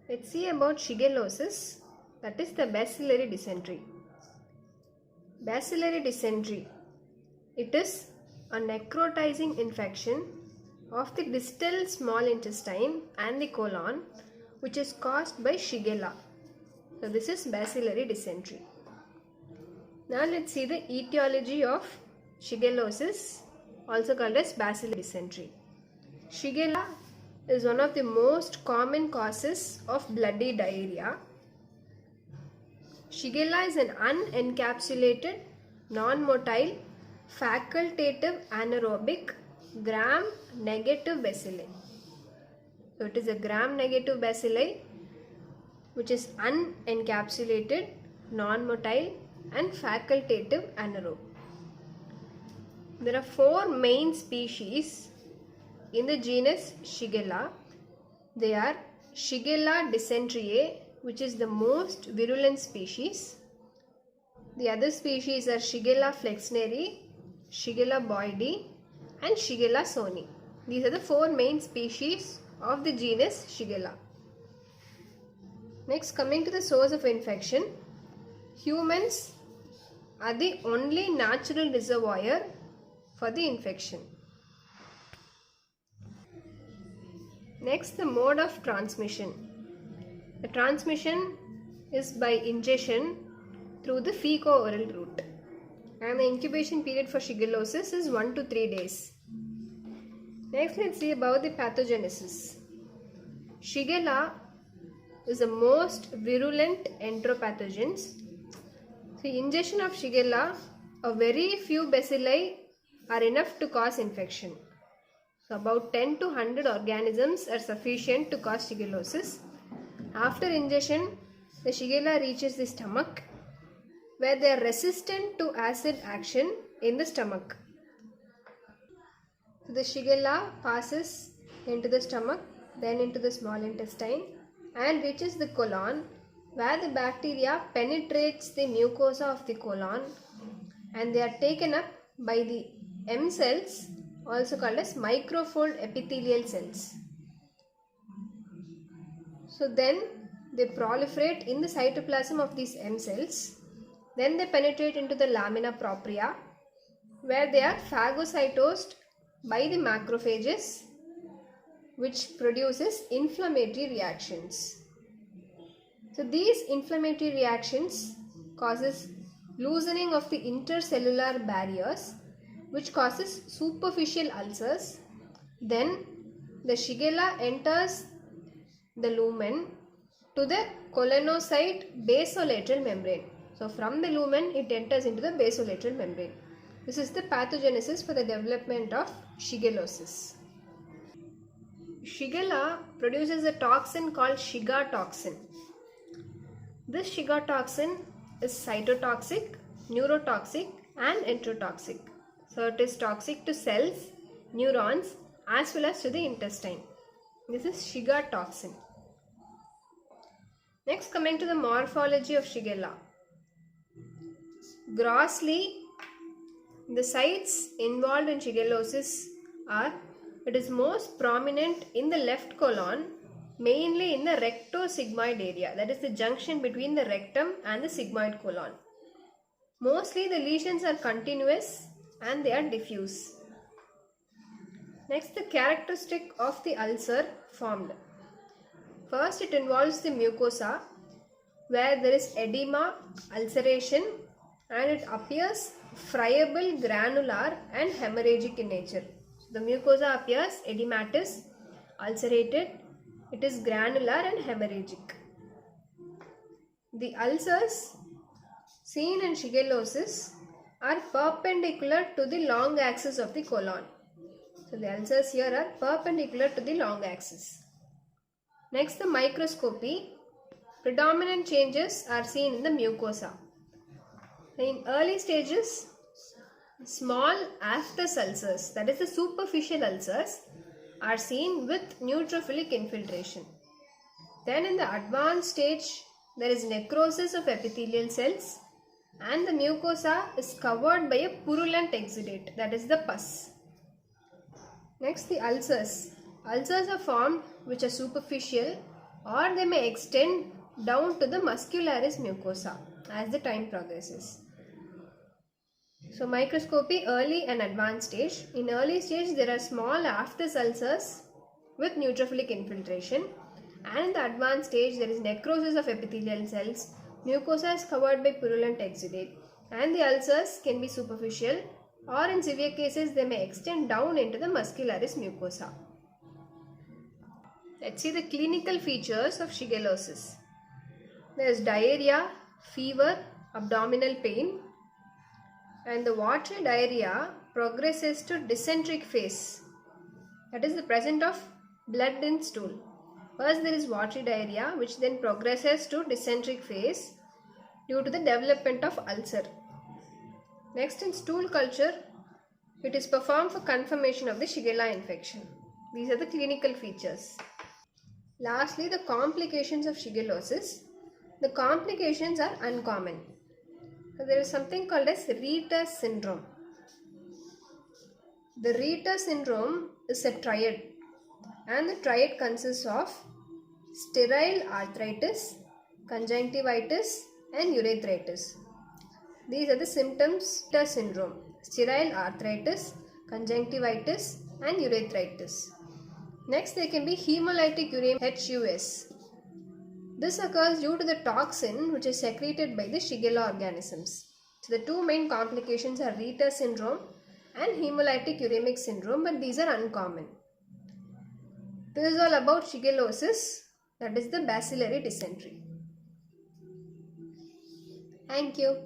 Let's see about shigellosis, that is the bacillary dysentery. Bacillary dysentery, it is a necrotizing infection of the distal small intestine and the colon which is caused by Shigella. So this is bacillary dysentery. Now let's see the etiology of shigellosis, also called as bacillary dysentery. Shigella is one of the most common causes of bloody diarrhea. Shigella is an unencapsulated, non-motile, facultative anaerobic gram-negative bacilli. So it is a gram-negative bacilli which is unencapsulated, non-motile and facultative anaerobe. There are 4 main species in the genus Shigella. They are Shigella dysenteriae, which is the most virulent species. The other species are Shigella flexneri, Shigella boydii and Shigella soni. These are the 4 main species of the genus Shigella. Next, coming to the source of infection, humans are the only natural reservoir for the infection. Next, the mode of transmission. The transmission is by ingestion through the fecal-oral route, and the incubation period for shigellosis is 1 to 3 days. Next, let's see about the pathogenesis. Shigella is the most virulent enteropathogens. So, ingestion of Shigella, a very few bacilli are enough to cause infection. So, about 10 to 100 organisms are sufficient to cause shigellosis. After ingestion, the Shigella reaches the stomach, where they are resistant to acid action in the stomach. So, the Shigella passes into the stomach, then into the small intestine and reaches the colon, where the bacteria penetrates the mucosa of the colon and they are taken up by the M cells, also called as microfold epithelial cells. So then they proliferate in the cytoplasm of these M cells. Then they penetrate into the lamina propria, where they are phagocytosed by the macrophages, which produces inflammatory reactions. So these inflammatory reactions causes loosening of the intercellular barriers, which causes superficial ulcers. Then the Shigella enters the lumen to the colonocyte basolateral membrane. So from the lumen it enters into the basolateral membrane. This is the pathogenesis for the development of shigellosis. Shigella produces a toxin called Shiga toxin. This Shiga toxin is cytotoxic, neurotoxic and enterotoxic. So it is toxic to cells, neurons as well as to the intestine. This is Shiga toxin. Next, coming to the morphology of Shigella. Grossly, the sites involved in shigellosis are, it is most prominent in the left colon, mainly in the rectosigmoid area, that is the junction between the rectum and the sigmoid colon. Mostly the lesions are continuous and they are diffuse. Next, the characteristic of the ulcer formed. First, it involves the mucosa, where there is edema, ulceration, and it appears friable, granular and hemorrhagic in nature. So the mucosa appears edematous, ulcerated, it is granular and hemorrhagic. The ulcers seen in shigellosis are perpendicular to the long axis of the colon. So the ulcers here are perpendicular to the long axis. Next, the microscopy. Predominant changes are seen in the mucosa. In early stages, small aphthous ulcers, that is the superficial ulcers, are seen with neutrophilic infiltration. Then in the advanced stage, there is necrosis of epithelial cells and the mucosa is covered by a purulent exudate, that is the pus. Next, the ulcers. Ulcers are formed which are superficial or they may extend down to the muscularis mucosa as the time progresses. So microscopy, early and advanced stage. In early stage there are small aphthous ulcers with neutrophilic infiltration, and in the advanced stage there is necrosis of epithelial cells, mucosa is covered by purulent exudate, and the ulcers can be superficial, or in severe cases they may extend down into the muscularis mucosa. Let's see the clinical features of shigellosis. There is diarrhea, fever, abdominal pain, and the watery diarrhea progresses to dysenteric phase. That is the presence of blood in stool. First there is watery diarrhea, which then progresses to dysenteric phase due to the development of ulcer. Next, in stool culture, it is performed for confirmation of the Shigella infection. These are the clinical features. Lastly, the complications of shigellosis. The complications are uncommon. So there is something called as Reiter syndrome. The Reiter syndrome is a triad, and the triad consists of sterile arthritis, conjunctivitis, and urethritis. These are the symptoms of Reiter syndrome: sterile arthritis, conjunctivitis, and urethritis. Next, there can be hemolytic uremia, HUS. This occurs due to the toxin which is secreted by the Shigella organisms. So the two main complications are Reiter syndrome and hemolytic uremic syndrome, but these are uncommon. This is all about shigellosis, that is the bacillary dysentery. Thank you.